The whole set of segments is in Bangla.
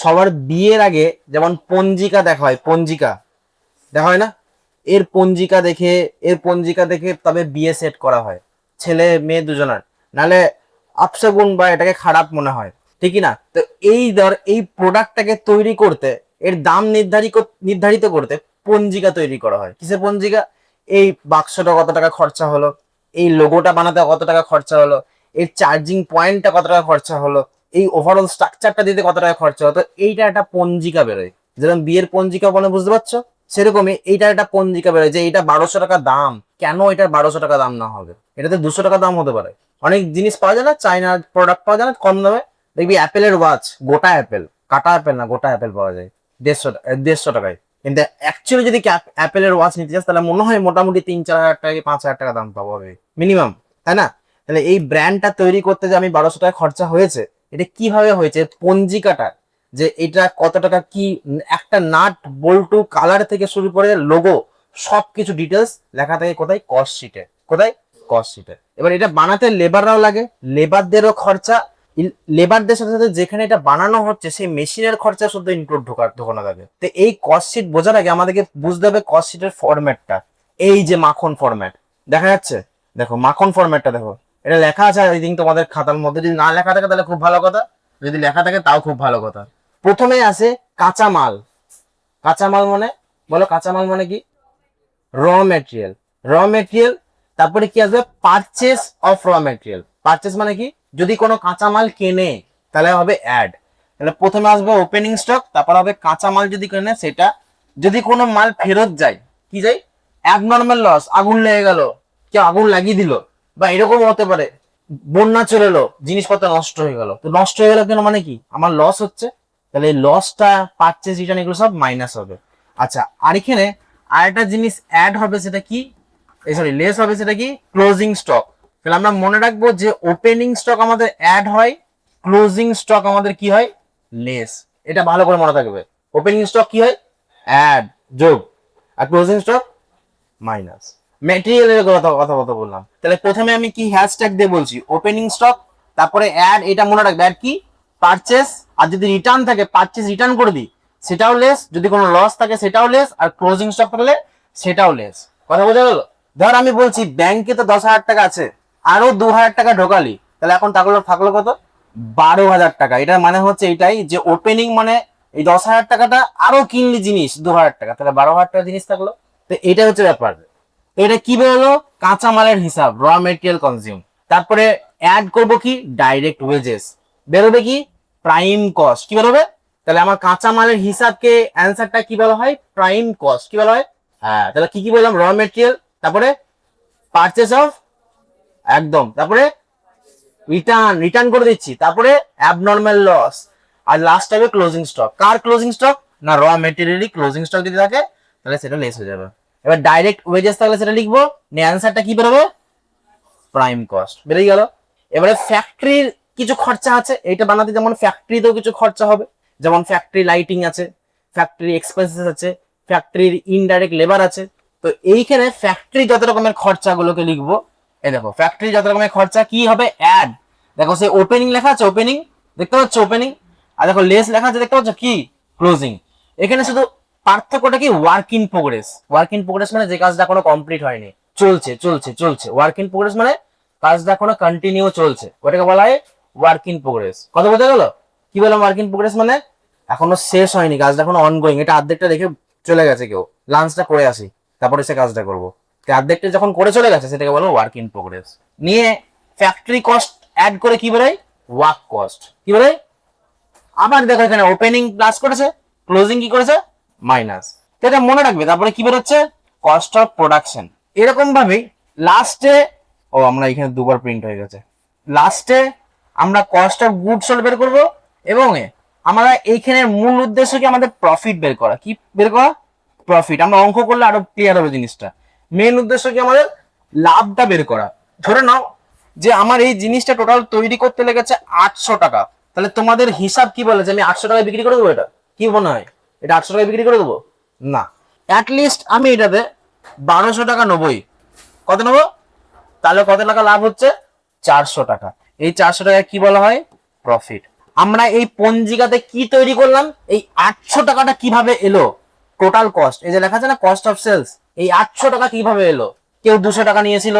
সবার বিয়ের আগে যেমন পঞ্জিকা দেখা হয়, পঞ্জিকা দেখা হয় না, এর পঞ্জিকা দেখে তবে বিয়ে সেট করা হয় ছেলে মেয়ে দুজনের, নালে আপশগুন বা এটাকে খারাপ মনে হয়, ঠিকই না? তো এই প্রোডাক্টটাকে তৈরি করতে, এর দাম নির্ধারিত করতে পঞ্জিকা তৈরি করা হয়। কিসের পঞ্জিকা? এই বাক্সটা কত টাকা খরচা হলো, এই লোগোটা বানাতে কত টাকা খরচা হলো, এর চার্জিং পয়েন্টটা কত টাকা খরচা হলো, এই ওভারঅল স্ট্রাকচারটা দিতে কত টাকা খরচা হতো, এইটা একটা পঞ্জিকা বেরোয়। যেরকম বিয়ের পঞ্জিকা বলে, বুঝতে পারছো? সেরকমই এইটার একটা পঞ্জিকা বেরোয় যে এটা 1200 টাকা দাম। কেন এটার 1200 টাকা দাম না হবে? এটাতে 200 টাকা দাম হতে পারে। অনেক জিনিস পাওয়া যায় না, চাইনার প্রোডাক্ট পাওয়া যায় না কম দামে, দেখবি অ্যাপেলের ওয়াচ, গোটা অ্যাপেল, কাটা অ্যাপেল না, গোটা অ্যাপেল পাওয়া যায় 150 টাকায়। কিন্তু অ্যাকচুয়ালি যদি অ্যাপেলের ওয়াচ নিতে চাস তাহলে মনে হয় মোটামুটি 3-4 হাজার টাকা, 5,000 টাকা দাম পাবো হবে মিনিমাম, তাই না? তাহলে এই ব্র্যান্ডটা তৈরি করতে যে আমি 1200 টাকা খরচা হয়েছে, এটা কিভাবে হয়েছে? পঞ্জিকাটা, যে এটা কত টাকা, কি একটা নাট বল্টু কালার থেকে শুরু করে লোগো সবকিছু ডিটেলস লেখা থাকে কোথায়? কস্ট শিটে। কোথায়? কস্ট শিটে। এবার এটা বানাতে লেবাররাও লাগে, লেবারদেরও খরচা, লেবারদের সাথে সাথে যেখানে এটা বানানো হচ্ছে সেই মেশিনের খরচা শুধু ইনক্লুড ঢোকানো লাগে। তো এই কস্ট শিট বোঝার আগে আমাদেরকে বুঝতে হবে কস্ট শিটের ফরম্যাটটা। এই যে মাখন ফরম্যাট দেখা যাচ্ছে, দেখো মাখন ফরম্যাটটা দেখো, এটা লেখা আছে আই থিঙ্ক তোমাদের খাতার মধ্যে। যদি না লেখা থাকে তাহলে খুব ভালো কথা, যদি লেখা থাকে তাও খুব ভালো কথা। প্রথমে আসে কাঁচামাল। কাঁচামাল মানে, বলো কাঁচামাল মানে কি? র মেটেরিয়াল। র মেটেরিয়াল। তারপরে কি আসবে? পারচেস অফ র মেটেরিয়াল। পারচেস মানে কি? যদি কোনো কাঁচামাল কেনে তাহলে হবে অ্যাড। তাহলে প্রথমে আসবে ওপেনিং স্টক, তারপর হবে কাঁচামাল যদি কেনে সেটা। যদি কোনো মাল ফেরত যায়, কি যায়? অ্যাবনর্মাল লস, আগুন লেগে গেল, কেউ আগুন লাগিয়ে দিল, বা এরকম হতে পারে বন্যা চলে এলো, জিনিসপত্র নষ্ট হয়ে গেল। তো নষ্ট হয়ে গেল কেন, মানে কি? আমার লস হচ্ছে। তাহলে এই লসটা, পারচেস রিটার্ন, এগুলো সব মাইনাস হবে। আচ্ছা, আর এখানে আরেকটা জিনিস অ্যাড হবে, সেটা কি? সরি, লেস হবে, সেটা কি? Closing stock. তাহলে আমরা মনে রাখবো যে ওপেনিং স্টক আমাদের অ্যাড হয়, ক্লোজিং স্টক আমাদের কি হয়? লেস। এটা ভালো করে মনে থাকবে। ওপেনিং স্টক কি হয়? অ্যাড, যোগ, আর ক্লোজিং স্টক মাইনাস। ম্যাটেরিয়ালের কথা বললাম। তাহলে প্রথমে আমি কি হ্যাশট্যাগ দিয়ে বলছি? ওপেনিং স্টক, তারপরে অ্যাড। এটা মনে রাখবে, অ্যাড কি? পারচেস। আর যদি রিটার্ন থাকে, পারচেস রিটার্ন করে দিই, সেটাও লেস। যদি কোনো লস থাকে সেটাও লেস, আর ক্লোজিং স্টক থাকলে সেটাও লেস। কথা বোঝা গেল? ধর আমি বলছি ব্যাংকে তো 10,000 টাকা আছে, আরো 2,000 টাকা ঢোকালি, তাহলে এখন থাকলো কত? 12,000 টাকা। এটার মানে হচ্ছে এটাই যে ওপেনিং মানে এই 10,000 টাকাটা আরো কিনলি জিনিস 2,000 টাকা, তাহলে 12,000 টাকা জিনিস থাকলো। তো এটা হচ্ছে ব্যাপার। তো এটা কি বেরোলো? কাঁচামালের হিসাব, র মেটেরিয়াল কনজিউম। তারপরে অ্যাড করব কি? Direct wages. বেরোবে কি? Prime cost. কি বেরোবে? তাহলে আমার কাঁচামালের হিসাবকে অ্যান্সারটা কি বলা হয়? Prime cost. কি বলা হয়? হ্যাঁ, তাহলে কি বললাম? র মেটেরিয়াল, তারপরে পারচেস অফ, একদম, তারপরে রিটার্ন করে দিচ্ছি, তারপরে অ্যাবনর্মাল লস, আর লাস্ট হবে ক্লোজিং স্টক। কার ক্লোজিং স্টক? না, র মেটেরিয়ালি ক্লোজিং স্টক যদি থাকে তাহলে সেটা লেস হয়ে যাবে। এবার ডাইরেক্ট ওয়েজেস থাকলে সেটা লিখবো, নিয়ে অ্যান্সারটা কি বেরোবে? Prime cost. বেরিয়ে গেল। এবারে ফ্যাক্টরির কিছু খরচা আছে এইটা বানাতে, যেমন ফ্যাক্টরিতেও কিছু খরচা হবে, যেমন ফ্যাক্টরি লাইটিং আছে, ফ্যাক্টরি এক্সপেন্সেস আছে, ফ্যাক্টরির ইনডাইরেক্ট লেবার আছে। তো এইখানে ফ্যাক্টরি যত রকমের খরচাগুলোকে লিখবো। এই দেখো, ফ্যাক্টরি যত রকমের খরচা কি হবে? অ্যাড। দেখো সেই ওপেনিং লেখা আছে, ওপেনিং দেখতে পাচ্ছ, ওপেনিং। আর দেখো লেস লেখা আছে, দেখতে পাচ্ছ কি? ক্লোজিং। এখানে শুধু পার্থক্যটা কি? Work in progress. Work in progress মানে যে কাজটা কোনো কমপ্লিট হয়নি, চলছে চলছে চলছে। ওয়ার্ক ইন প্রোগ্রেস মানে কাজটা এখনো কন্টিনিউ চলছে, ওটাকে বলা হয় ওয়ার্ক ইন প্রোগ্রেস। কথা বোঝা গেল? কি বললাম? ওয়ার্ক ইন প্রোগ্রেস মানে এখনো শেষ হয়নি কাজটা, এখনো অনগোয়িং। এটা অর্ধেকটা রেখে চলে গেছে কেউ, লাঞ্চটা করে আসি তারপরে সে কাজটা করবো। অর্ধেকটা যখন করে চলে গেছে সেটাকে বলো ওয়ার্ক ইন প্রোগ্রেস। নিয়ে ফ্যাক্টরি কস্ট অ্যাড করে কি বেরোয়? Work cost. কি বেরোয়? আবার দেখো এখানে ওপেনিং প্লাস করেছে, ক্লোজিং কি করেছে? মাইনাস। এটা মনে রাখবে। তারপরে কি বেরোচ্ছে? Cost of production. এরকম ভাবেই লাস্টে, আমরা এখানে দুবার প্রিন্ট হয়ে গেছে, লাস্টে আমরা কস্ট অফ গুড সোল্ড বের করবো। এবং আমরা এইখানে মূল উদ্দেশ্য কি? আমাদের প্রফিট বের করা। কি বের করা? প্রফিট। আমরা অঙ্ক করলে আরো ক্লিয়ার হবে জিনিসটা। মেন উদ্দেশ্য কি? আমাদের লাভটা বের করা। ধরে নাও যে আমার এই জিনিসটা টোটাল তৈরি করতে লেগেছে 800 টাকা, তাহলে তোমাদের হিসাব কি বলে যে আমি 800 টাকায় বিক্রি করে দেবো? এটা কি মনে হয়? এটা 800 টাকায় বিক্রি করে দেবো? না, অ্যাটলিস্ট আমি এটাতে 1200 টাকা নেবই। কত নেবো? তাহলে কত টাকা লাভ হচ্ছে? 400 টাকা। এই 400 টাকা কি বলা হয়? প্রফিট। আমরা এই পঞ্জিকাতে কি তৈরি করলাম, এই 800 টাকাটা কিভাবে এলো, টোটাল কস্ট, এই যে লেখা আছে না কস্ট অফ সেলস, এই 800 টাকা কিভাবে এলো, কেউ 200 টাকা নিয়েছিল,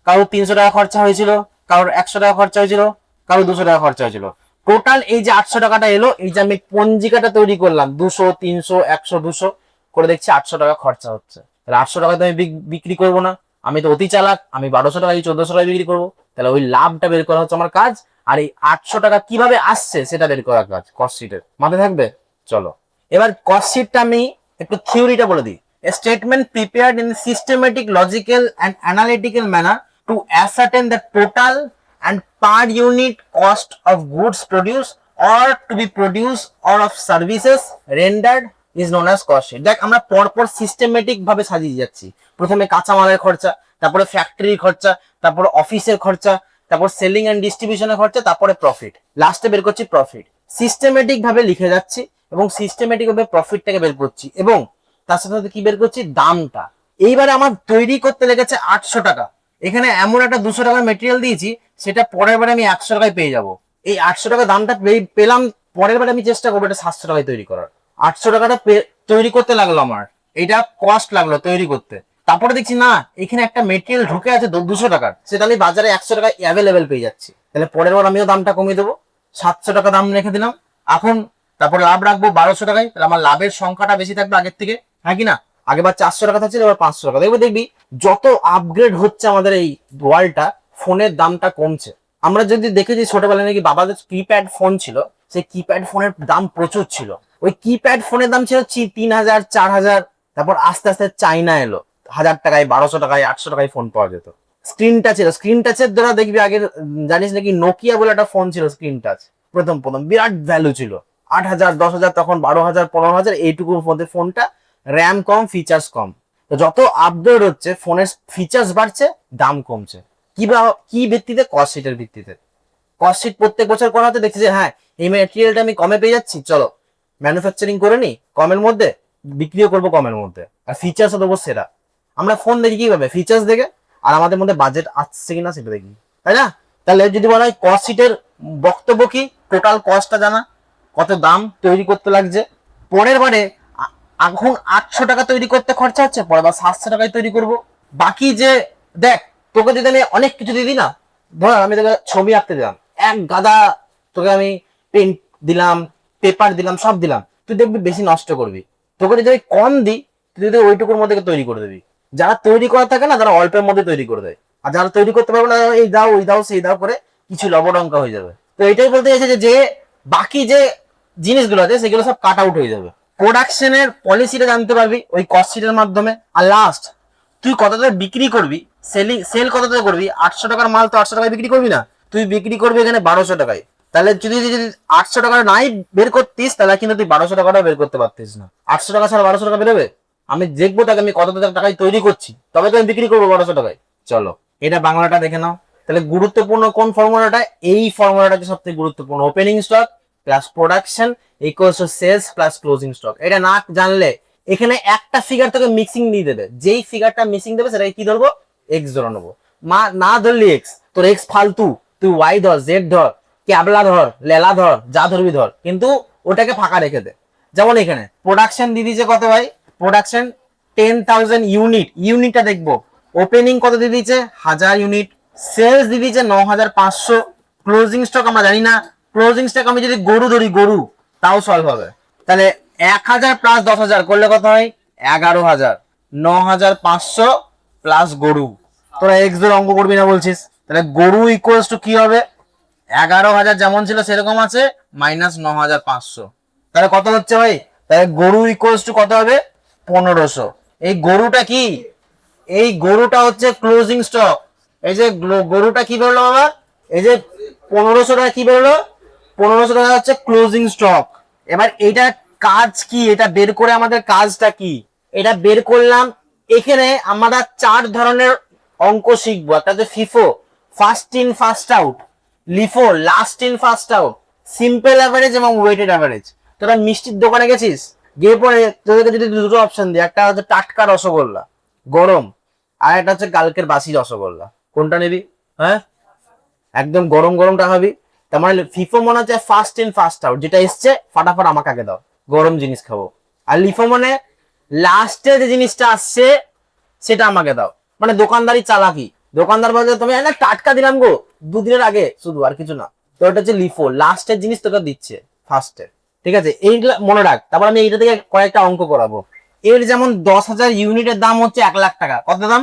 কারোর 300 টাকা খরচা হয়েছিল, কারোর 100 টাকা খরচা হয়েছিল, কারোর 200 টাকা খরচা হয়েছিল, টোটাল এই যে 800 টাকাটা এলো, এই যে আমি পঞ্জিকাটা তৈরি করলাম 200 300 100 200 করে, দেখছি 800 টাকা খরচা হচ্ছে, তাহলে 800 টাকা তো আমি বিক্রি করবো না, আমি তো অতি চালাক, আমি 1200 টাকা 1400 টাকা বিক্রি করবো, তাহলে ওই লাভটা বের করা হচ্ছে আমার কাজ, আর এই 800 টাকা কিভাবে আসছে সেটা বের করার কাজ কস্ট শিটের। মাথায় থাকবে? চলো এবার কস্ট শিটটা আমি একটু থিওরিটা বলে দিই। A statement prepared in systematic, logical and analytical manner to ascertain the total and per unit cost of goods produced or to be produced or of services rendered is known as cost sheet. দেখ আমরা পরপর সিস্টেমেটিক ভাবে সাজিয়ে যাচ্ছি, প্রথমে কাঁচামালের খরচা, তারপরে ফ্যাক্টরির খরচা, তারপরে অফিসের খরচা, তারপর সেলিং এন্ড ডিস্ট্রিবিউশনের খরচা, তারপরে প্রফিট, লাস্টে বের করছি প্রফিট। সিস্টেমেটিক ভাবে লিখে যাচ্ছি এবং সিস্টেমেটিক ভাবে প্রফিটটাকে বের করছি, এবং তার সাথে সাথে কি বের করছি, দামটা। এইবারে আমার তৈরি করতে লেগেছে 800 টাকা, এখানে এমন একটা 200 টাকার মেটেরিয়াল দিয়েছি, সেটা পরের বারে আমি 100 টাকায় পেয়ে যাব। এই 800 টাকা দামটা পেলাম, পরের বারে আমি চেষ্টা করবো এটা 700 টাকায় তৈরি করার। 800 টাকাটা তৈরি করতে লাগলো আমার, এটা কস্ট লাগলো তৈরি করতে, তারপরে দেখছি না এখানে একটা মেটেরিয়াল ঢুকে আছে 200 টাকার, সেটা আমি বাজারে 100 টাকায় অ্যাভেলেবেল পেয়ে যাচ্ছি, তাহলে পরের বার আমিও দামটা কমিয়ে দেবো, 700 টাকা দাম রেখে দিলাম। এখন তারপর লাভ রাখবো 1200 টাকায়, তাহলে আমার লাভের সংখ্যাটা বেশি থাকবে আগের থেকে, হ্যাঁ কি না? আগেবার 400 টাকা থাকছে, এবার 500 টাকা। দেখবি যত আপগ্রেড হচ্ছে আমাদের এই ওয়ার্ল্ডটা, ফোনের দামটা কমছে। আমরা যদি দেখেছি ছোটবেলায় নাকি বাবাদের কিপ্যাড ফোন ছিল, সেই কিপ্যাড ফোনের দাম প্রচুর ছিল, ওই কিপ্যাড ফোনের দাম ছিল 3000 4000, তারপর আস্তে আস্তে চাইনা এলো, 1000 টাকায় 1200 টাকায় 800 টাকায় ফোন পাওয়া যেত। স্ক্রিন টাচ ছিল, স্ক্রিন টাচের দ্বারা দেখবি আগে জানিস নাকি নোকিয়া বলে একটা ফোন ছিল, স্ক্রিন টাচ প্রথম বিরাট ভ্যালু ছিল, 8000 10,000, তখন 12,000 15,000, এইটুকু ফোনটা, র্যাম কম ফিচার্স কম। তো যত আপগ্রেড হচ্ছে ফোনের ফিচার্স বাড়ছে, দাম কমছে, কি ভিত্তিতে, কস্ট শিটের ভিত্তিতে। কস্ট শিট প্রত্যেক বছর করা হতে দেখছি যে হ্যাঁ এই ম্যাটেরিয়ালটা আমি কমে পেয়ে যাচ্ছি, চলো ম্যানুফ্যাকচারিং করে নি কমের মধ্যে, বিক্রিও করবো কমের মধ্যে, আর ফিচার্সও দেবো সেরা। আমরা ফোন দেখি কিভাবে, ফিচার্স দেখে, আর আমাদের মধ্যে বাজেট আসছে কিনা সেটা দেখি, তাই না? তাহলে যদি বলা হয় কস্ট শিটের বক্তব্য কি, টোটাল কস্টটা জানা, কত দাম তৈরি করতে লাগছে, পরের বারে এখন 800 টাকা তৈরি করতে খরচা হচ্ছে, পরের বার 700 টাকায় তৈরি করব। বাকি যে দেখ, তোকে যদি আমি অনেক কিছু দিয়ে দিই না, ধর আমি তোকে ছবি আঁকতে দিলাম, এক গাদা তোকে আমি পেন্ট দিলাম, পেপার দিলাম, সব দিলাম, তুই দেখবি বেশি নষ্ট করবি। তোকে যদি কম দিই, তুই যদি ওইটুকুর মধ্যে তৈরি করে দিবি। যারা তৈরি করা থাকে না, তারা অল্পের মধ্যে তৈরি করে দেয়, আর যারা তৈরি করতে পারবে না, এই দাও ওই দাও সেই দাও করে কিছু লবডঙ্কা হয়ে যাবে। তো এটাই বলতে চাইছে যে বাকি যে জিনিসগুলো আছে সেগুলো সব কাট আউট হয়ে যাবে। প্রোডাকশনের পলিসিটা জানতে পারবি ওই কস্ট শিটের মাধ্যমে। আর লাস্ট, তুই কতটা বিক্রি করবি, সেল কতটা করবি, 800 টাকার মাল তো 800 টাকায় বিক্রি করবি না, তুই বিক্রি করবি এখানে 1200 টাকায়। তাহলে যদি 800 টাকা নাই বের করতিস, তাহলে কিন্তু তুই 1200 টাকাটা বের করতে পারতিস না। 800 টাকা ছাড়া 1200 টাকা বেরোবে? আমি দেখবো তাকে আমি কত টাকায় তৈরি করছি, তবে তো আমি বিক্রি করবো 1200 টাকায়। চলো এটা বাংলাটা দেখে নাও। তাহলে গুরুত্বপূর্ণ কোন ফর্মুলাটা, এই ফর্মুলাটা সব থেকে গুরুত্বপূর্ণ। Opening stock plus production equals to sales plus closing stock. এটা না জানলে এখানে একটা ফিগার তোকে মিক্সিং দিয়ে দেবে, যেই ফিগারটা মিক্সিং দেবে সেটাকে কি ধরবো, এক্স ধরে নেবো। না ধরলি এক্স, তোর এক্স ফালতু, তুই ওয়াই ধর, জেড ধর, ক্যাবলা ধর, লেলা ধর, যা ধরবি ধর, কিন্তু ওটাকে ফাঁকা রেখে দে। যেমন এখানে প্রোডাকশন দিয়ে দিয়েছে কত ভাই, প্রোডাকশন 10,000 ইউনিট, ইউনিটটা দেখবো। ওপেনিং কত দিয়ে দিয়েছে, 1000 ইউনিট। সেলস দিয়ে দিয়েছে 9,500। ক্লোজিং স্টক আমরা জানি না, ক্লোজিং স্টক আমি যদি গরু ধরি, গরু, তাও সলভ হবে। তাহলে 1000 প্লাস 10,000 করলে কত হয়, 11,000। 9,500 প্লাস গরু, তোরা এক্স ধরে অঙ্ক করবি না বলছিস, তাহলে গরু ইকুয়ালস টু কি হবে, 11,000 যেমন ছিল সেরকম আছে, মাইনাস 9,500। তাহলে কত হচ্ছে ভাই, তাহলে গরু ইকুয়ালস টু কত হবে, 1500। এই গরুটা কি, এই গরুটা হচ্ছে ক্লোজিং স্টক। এই যে গরুটা কি বেরোলো বাবা, এই যে 1500 টাকা কি বেরোলো, 1500 টাকা হচ্ছে ক্লোজিং স্টক। এবার এটা কাজ কি, এটা বের করে আমাদের কাজটা কি, এটা বের করলাম। এখানে আমরা 4 ধরনের অঙ্ক শিখবো। একটা হচ্ছে FIFO, first in first out, LIFO, last in first out, simple average এবং ওয়েটেড অ্যাভারেজ। তোরা মিষ্টির দোকানে গেছিস, গিয়ে পরে তোদেরকে যদি দুটো অপশন দিই, একটা হচ্ছে টাটকা রসগোল্লা গরম, আর একটা হচ্ছে কালকের বাসি রসগোল্লা, কোনটা নিবি? হ্যাঁ, একদম গরম গরমটা খাবি। তার মানে ফিফো মনে হচ্ছে ফার্স্ট ইন ফার্স্ট আউট, যেটা এসছে ফাটাফাট আমাকে আগে দাও, গরম জিনিস খাবো। আর লিফো মানে লাস্টে যে জিনিসটা আসছে সেটা আমাকে দাও, মানে দোকানদারি চালাকি। দোকানদার বলছে তুমি না টাটকা দিলাম গো, দুদিনের আগে, শুধু আর কিছু না। তো এটা হচ্ছে লিফো, লাস্টের জিনিস তোকে দিচ্ছে ফার্স্টে। ঠিক আছে, এইগুলা মনে রাখ। তারপর আমি এইটা থেকে কয়েকটা অঙ্ক করাবো। এর যেমন 10,000 ইউনিটের দাম হচ্ছে 1,00,000 টাকা। কত দাম?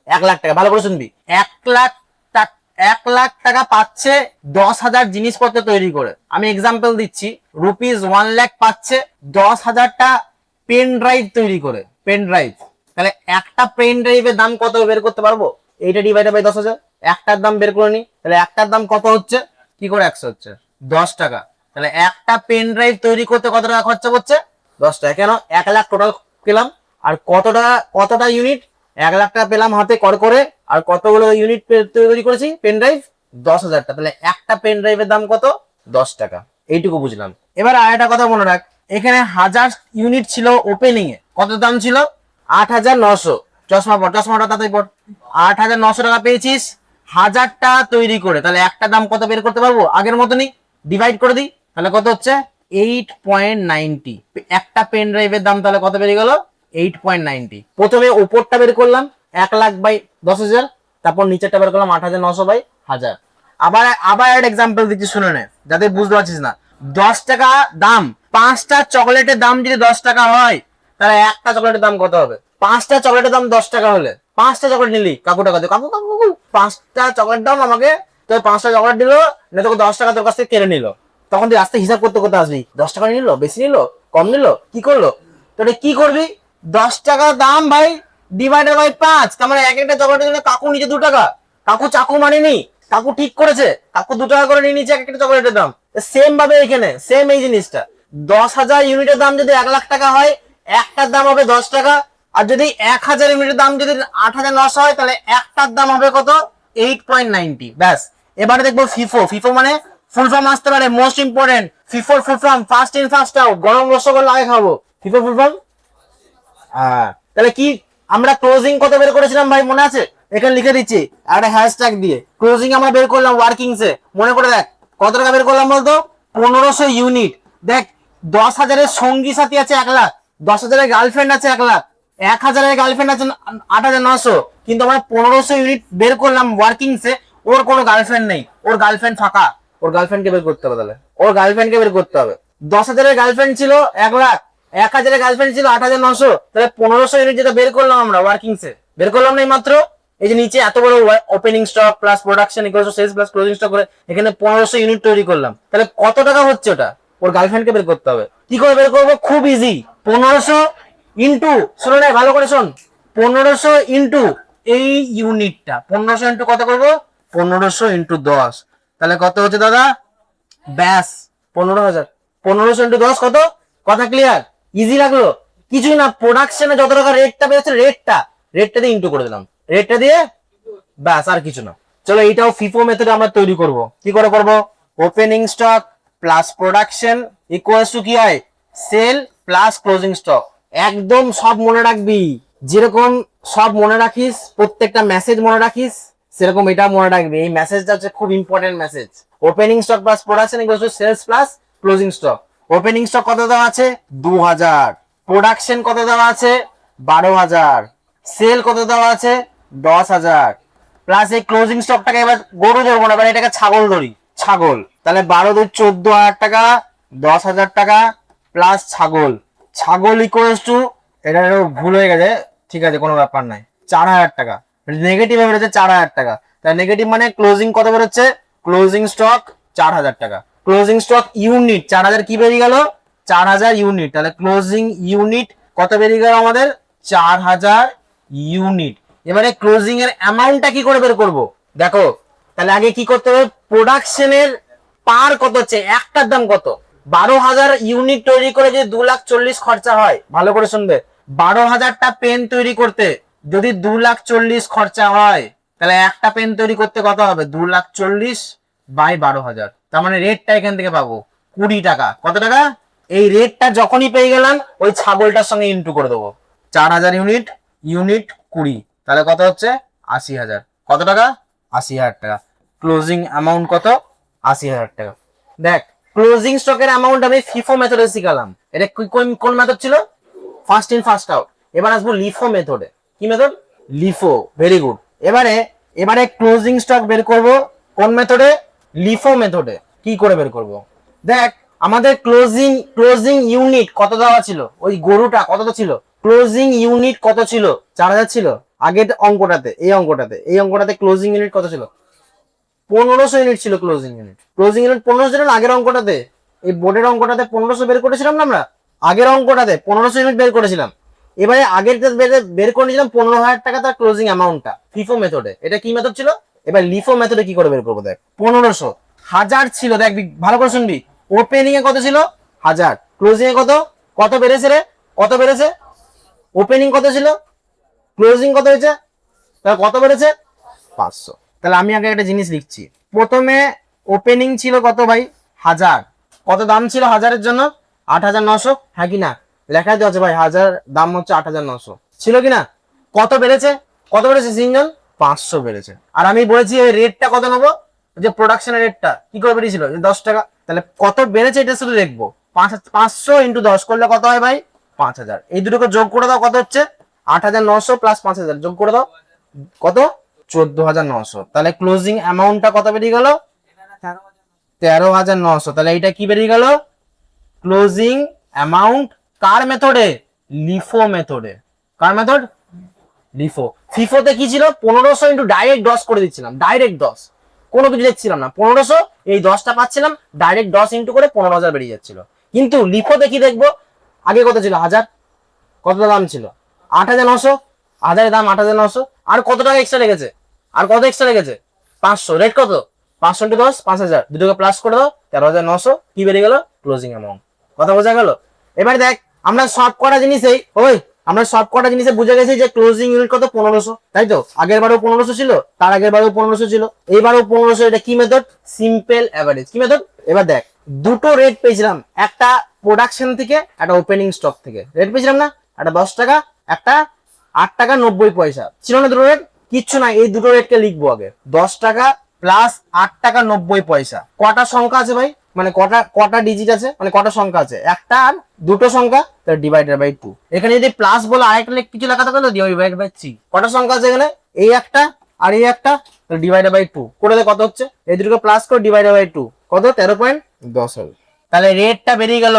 1,00,000 টাকা। ভালো করে শুনবি, 1,00,000 টাকা পাচ্ছে 10,000 জিনিসপত্র তৈরি করে। আমি এক্সাম্পল দিচ্ছি, ₹1,00,000 পাচ্ছে 10,000টা পেন ড্রাইভ তৈরি করে। পেন ড্রাইভ, তাহলে একটা পেন ড্রাইভের দাম কত বের করতে পারবো? এইটা ডিভাইডেড বাই 10,000, একটার দাম বের করে নি। তাহলে একটার দাম কত হচ্ছে? কি করে 100 হচ্ছে? 10 টাকা। তাহলে একটা পেন ড্রাইভ তৈরি করতে কত টাকা খরচা করছে? 10 টাকা। কেন? 1,00,000 টোটাল পেলাম। আর কতটা ইউনিট? 1,00,000 টাকা পেলাম হাতে কর করে। আর কতগুলো ইউনিট তৈরি করেছি পেন ড্রাইভ? 10,000টা। তাহলে একটা পেন ড্রাইভের দাম কত? 10 টাকা। এইটুকু বুঝলাম। এবার আরেকটা কথা মনে রাখ, এখানে 1000 ইউনিট ছিল ওপেনিং এ, কত দাম ছিল? 8,900। চশমাটা তাড়াতাড়ি পড়। 8,900 টাকা পেয়েছিস 1000টা তৈরি করে। তাহলে একটা দাম কত বের করতে পারবো? আগের মতনই ডিভাইড করে দিই। তাহলে কত হচ্ছে? 8.90। একটা পেন ড্রাইভের দাম তাহলে কত বেরিয়ে গেল? 8.90। প্রথমে উপরটা বের করলাম 1,00,000 বাই 10,000, তারপর নিচেরটা বের করলাম 8,900 বাই 1000। আবার একটা এক্সাম্পল দিচ্ছি, শুনে নে, যাতে বুঝতে পারছিস না। 10 টাকা দাম, 5টা চকলেটের দাম যদি 10 টাকা হয়, তাহলে একটা চকলেটের দাম কত হবে? 5টা চকলেটের দাম 10 টাকা হলে 5টা চকলেট নিলি, কাকু টাকা দিও, কাকু কাকু 5টা চকলেট দাম আমাকে। তো 5টা চকলেট দিল, না তোকে 10 টাকা তোর কাছ থেকে কেড়ে নিল। তখন তুই আস্তে হিসাব করতে করতে আসবি, 10 টাকা নিল, বেশি নিল, কম নিল, কি করলো? তোর কি করবি? 10 টাকা দাম ভাই ডিভাইডেড বাই 5, তার মানে এক একটা চকলেটের জন্য কাকু নিচে 2 টাকা। কাকু চাকু মানেনি, কাকু ঠিক করেছে, কাকু 2 টাকা করে নিয়ে নিচ্ছে এক একটা চকলেটের দাম। সেম ভাবে এখানে সেম এই জিনিসটা, 10,000 ইউনিটের দাম যদি 1,00,000 টাকা হয়, একটার দাম হবে 10 টাকা। আর যদি 1,000 ইউনিটের দাম যদি 8,900 হয়, তাহলে একটার দাম হবে কত? 8.90। ব্যাস। এবারে দেখবো ফিফো। ফিফো মানে ফুল ফর্ম আসতে পারে, মোস্ট ইম্পর্টেন্ট। ফিফোর full form first in first out. গরম রসগোল্লা আগে খাবো। FIFO full form. তাহলে কি আমরা ক্লোজিং কত বের করেছিলাম ভাই, মনে আছে? এখানে লিখে দিচ্ছি একটা হ্যাশট্যাগ দিয়ে। ক্লোজিং আমরা বের করলাম ওয়ার্কিংস এ, মনে করে দেখ কত টাকা বের করলাম বলতো? 1,500 ইউনিট। দেখ 10,000-এর সঙ্গী সাথী আছে 1,00,000, 10,000-এর গার্লফ্রেন্ড আছে 1,00,000, 1,000-এর গার্লফ্রেন্ড আছে 8,900, কিন্তু আমরা 1,500 ইউনিট বের করলাম ওয়ার্কিংস এ। ওর কোনো গার্লফ্রেন্ড নেই, ওর গার্লফ্রেন্ড ফাঁকা। ওর গার্লফ্রেন্ডকে বের করতে হবে। তাহলে ওর গার্লফ্রেন্ডকে বের করতে হবে। 10,000-এর গার্লফ্রেন্ড ছিল 1,00,000, 1,000-এর গার্লফ্রেন্ড ছিল 8,900। তাহলে 1,500 ইউনিট যেটা বের করলাম আমরা ওয়ার্কিংস এ, বের করলাম না মাত্র। এই যে নিচে এত বড় opening stock plus production equals to sales plus closing stock করে এখানে 1,500 ইউনিট তৈরি করলাম। তাহলে কত টাকা হচ্ছে ওটা? ওর গার্লফ্রেন্ডকে বের করতে হবে। কি করে বের করবো? খুব ইজি। 1,500 ইন্টু, শোনো না ভালো করে শোন, 1,500 ইন্টু এই ইউনিটটা, 1,500 ইন্টু কত করবো? 1,500 ইন্টু 10। তাহলে কত হচ্ছে দাদা? ব্যাস 15,000। 1,500 ইন্টু 10 কত? কথা ক্লিয়ার? ইজি লাগলো? কিছুই না, প্রোডাকশনে যত টাকা রেটটা বেড়েছে রেটটা দিয়ে ইন্টু করে দিলাম, রেটটা দিয়ে, ব্যাস, আর কিছু না। চলো এইটাও ফিফো মেথডে আমরা তৈরি করব। কি করে করব? Opening stock plus production equals to কি হয়? Sale plus closing stock. একদম সব মনে রাখবি, যেরকম সব মনে রাখিস, প্রত্যেকটা মেসেজ মনে রাখিস, সেরকম এটা মনে রাখবি। এই মেসেজটা হচ্ছে খুব ইম্পর্টেন্ট মেসেজ। Opening stock plus production equals to sales plus closing stock. Opening stock কত দেওয়া আছে? 2,000। প্রোডাকশন কত দেওয়া আছে? 12,000। সেল কত দেওয়া আছে? 10,000। প্লাস এই ক্লোজিং স্টকটাকে এবার গরু ধরবো না, এবার এটাকে ছাগল ধরি। ছাগল, তাহলে 12 × 2 = 14,000 টাকা, 10,000 টাকা প্লাস ছাগল। ছাগল ইকুয়ালস টু, এটা ভুল হয়ে গেছে, ঠিক আছে কোনো ব্যাপার নাই, 4,000 টাকা। নেগেটিভ বেরোচ্ছে 4,000 টাকা। তাহলে নেগেটিভ মানে ক্লোজিং কত বেরোচ্ছে? ক্লোজিং স্টক 4,000 টাকা। ক্লোজিং স্টক ইউনিট 4,000 কি বেরিয়ে গেল? 4,000 ইউনিট। তাহলে ক্লোজিং ইউনিট কত বেরিয়ে গেল আমাদের? 4,000 ইউনিট। এবারে ক্লোজিং এর অ্যামাউন্টটা কি করে বের করব? দেখো, তাহলে আগে কি করতে হবে? প্রোডাকশনের পার কত হচ্ছে, একটার দাম কত? 12,000 ইউনিট তৈরি করে যদি 2,40,000 খরচা হয়, ভালো করে শুনবে, 12,000টা পেন তৈরি করতে যদি 2,40,000 খরচা হয়, তাহলে একটা পেন তৈরি করতে কত হবে? 2,40,000 বাই 12,000। তার মানে রেটটা এখান থেকে পাবো 20 টাকা। কত টাকা? এই রেটটা যখনই পেয়ে গেলাম, ওই ছাগলটার সঙ্গে ইন্টু করে দেবো। 4,000 ইউনিট, ইউনিট 20, তাহলে কত হচ্ছে? 80,000। কত টাকা? 80,000 টাকা। ক্লোজিং অ্যামাউন্ট কত? 80,000 টাকা। দেখ ক্লোজিং স্টকের অ্যামাউন্ট আমি ফিফো মেথডে শিখালাম। এটা কোন মেথড ছিল? First in first out. এবার আসবো লিফো মেথডে। কি মেথড? লিফো। Very good. এবারে ক্লোজিং স্টক বের করব কোন মেথডে? লিফো মেথডে। কি করে বের করব? দেখ আমাদের ক্লোজিং ইউনিট কত দেওয়া ছিল? ওই গরুটা কত ছিল? ক্লোজিং ইউনিট কত ছিল? 4000 ছিল। আগের অঙ্কটাতে এই অঙ্কটাতে ক্লোজিং ইউনিট কত ছিল? 1500 ইউনিট ছিল ক্লোজিং ইউনিট। ক্লোজিং ইউনিট 1500 ছিল না আগের অঙ্কটাতে? এই বোর্ডের অঙ্কটাতে 1500 বের করেছিলাম না আমরা? আগের অঙ্কটাতে 1500 ইউনিট বের করেছিলাম। এবারে আগের বের করে নিয়েছিলাম 15,000 টাকা তার ক্লোজিং অ্যামাউন্টটা ফিফো মেথডে। এটা কি মেথড ছিল? এবার লিফো মেথডে কি করে বের করবো? দেখ 1500 1000 ছিল। দেখ ভালো করে শুনবি। ওপেনিং এ কত ছিল? 1000। ক্লোজিং এ কত বেড়েছে রে? কত বেড়েছে? ওপেনিং কত ছিল? ক্লোজিং কত হয়েছে? তাহলে কত বেড়েছে? 500। তাহলে আমি আগে একটা জিনিস লিখছি। প্রথমে ওপেনিং ছিল কত ভাই? 1000। কত দাম ছিল 1000-এর জন্য? 8,900। হ্যাঁ কি না? লেখা আছে ভাই 1000 দাম হচ্ছে 8,900 ছিল কি না? কত বেড়েছে? সিঙ্গেল 500 বেড়েছে। আর আমি বলেছি এই রেটটা কত নেবো? যে প্রোডাকশনের রেটটা কি করে বেরিয়েছিল? 10 টাকা। তাহলে কত বেড়েছে এটা শুধু দেখবো। 500 ইন্টু 10 করলে কত হয় ভাই? 5000। এই দুটোকে যোগ করে দাও, কত হচ্ছে? 8,900 প্লাস 5000 যোগ করে দাও, কত? 14,900। তাহলে ক্লোজিং অ্যামাউন্টটা কত বেরিয়ে গেল? 13,900। তাহলে এইটা কি বেরিয়ে গেল? Closing amount. কার মেথডে? লিফো মেথডে। কার মেথড? লিফো। ফিফোতে কি ছিল? 1500 ইন্টু ডাইরেক্ট 10 করে দিচ্ছিলাম। ডাইরেক্ট 10, কোনো কিছু দেখছিলাম না। 1500 এই 10টা পাচ্ছিলাম, ডাইরেক্ট 10 ইন্টু করে 15,000 বেরিয়ে যাচ্ছিল। কিন্তু লিফোতে কি দেখবো? আগে কত ছিল? 1000। কত দাম ছিল? 8,900। 1000 দাম 8,900। আর কত টাকা এক্সট্রা লেগেছে? 500। রেট কত? 500 ইন্টু 10 5000। দুটোকে প্লাস করে দাও, 13,900। কি বেরিয়ে গেল? Closing amount. কথা বোঝা গেল? এবার দেখ আমরা সব কটা জিনিসে বুঝে গেছি যে ক্লোজিং ইউনিট কত? 1500। তাই তো? আগের বারেও 1500 ছিল, তার আগের বারেও 1500 ছিল, এইবারেও 1500। এটা কি মেথড? Simple average. কি মেথড? এবার দেখ দুটো রেট পেয়েছিলাম, একটা প্রোডাকশন থেকে, একটা ওপেনিং স্টক থেকে। রেট পেয়েছিলাম না? একটা 10 টাকা, একটা 8 টাকা 90 পয়সা। ছিল না দুটো রেট? কিচ্ছু না, এই দুটো রেটকে লিখবো আগে। 10 টাকা প্লাস 8 টাকা 90 পয়সা। কটা সংখ্যা আছে ভাই? মানে কটা ডিজিট আছে? মানে কটা সংখ্যা আছে? একটা আর দুটো সংখ্যা, তাহলে ডিভাইডেড বাই 2। এখানে যদি প্লাস বলে আরেকটা কিছু লেখা থাকলে ডিভাইডেড বাই 3। কটা সংখ্যা আছে এখানে? এই একটা আর এই একটা, তাহলে ডিভাইডেড বাই 2 করে দে। কত হচ্ছে? এই দুটোকে প্লাস করে ডিভাইডেড বাই 2 কত? 13.10 হবে। তাহলে রেটটা বেরিয়ে গেল।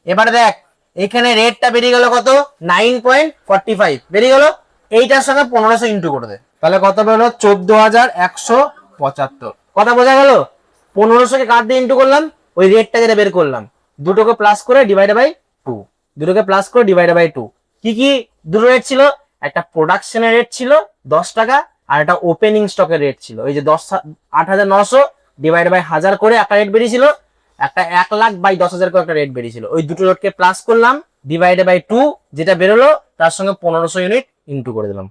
এবারে দেখ এখানে রেটটা বেরিয়ে গেল কত? 9.45 বেরিয়ে গেল। এইটার সঙ্গে 1500 ইন্টু করে দে, তাহলে কত বেরোলো? 14,175। কথা বোঝা গেল? 1500কে কাট দিয়ে ইন্টু করলাম, ওই রেটটা যেটা বের করলাম, দুটোকে প্লাস করে ডিভাইড বাই 2। কি কি দুটো রেট ছিল? একটা প্রোডাকশনের রেট ছিল 10 টাকা, আর একটা ওপেনিং স্টকের রেট ছিল। এই যে 8,900 ডিভাইড বাই 1000 করে একটা রেট বেরিয়েছিল, একটা 1 লাখ বাই 10,000 করে একটা রেট বেরিয়েছিল। ওই দুটো রেটকে প্লাস করলাম, ডিভাইড বাই 2 যেটা বেরোলো, তার সঙ্গে 1500 ইউনিট ইন্টু করে দিলাম।